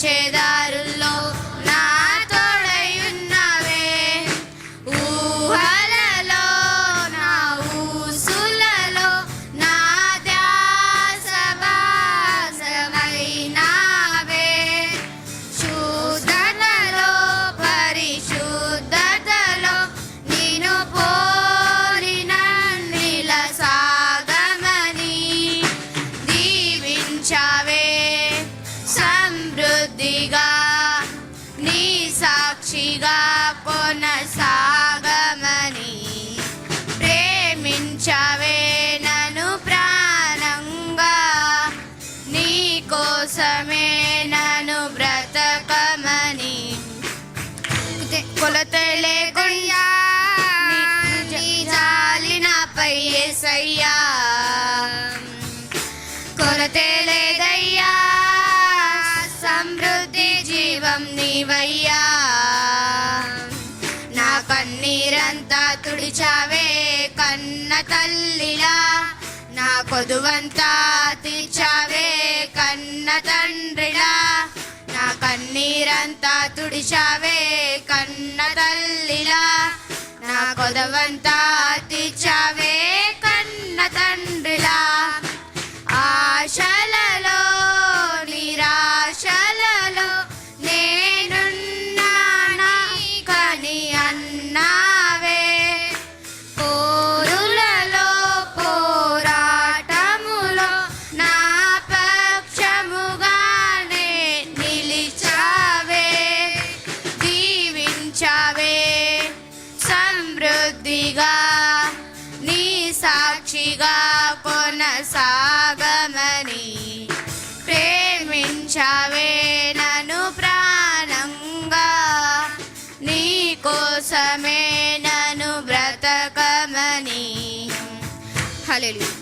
నడిచే దారుల్లో నా తోడై ఉన్నవే. ఊహలలో నా ఊసులలో నా ధ్యాస భాసమైనావే. శుద్ధతలో పరిశుద్ధతలో నిన్ను పోలిన నిల సాగమని దీవించావే. సమృద్ధిగా నీ సాక్షిగా కొనసాగమని ప్రేమించావే నన్ను ప్రాణంగా. నీ కోసమే నన్ను బ్రతకమని కొలత లేకుండా నీ జాలి నాపై యేసయ్యా. కొలతే లేదయ్యా సమృద్ధి జీవం నీవయ్యా. నా కన్నీరంతా తుడిచావే కన్న తల్లిలా. నా కొదువంతా తీర్చావే కన్న తండ్రిలా. నా కన్నీరంతా తుడిచావే కన్న తల్లిలా. నా కొదవంతా తీర్చావే కన్న తండ్రిలా. ఆశలలో నిరాశలలో నేనున్నానని అన్నావే. పోరులలో పోరాటములో నా పక్షముగానే నిలిచావే. దీవించావే సమృద్ధిగా నీ సాక్షిగా కొనసాగమని ప్రేమించావే నన్ను ప్రాణంగా. నీ కోసమే నన్ను బ్రతకమని. హల్లెలూయా.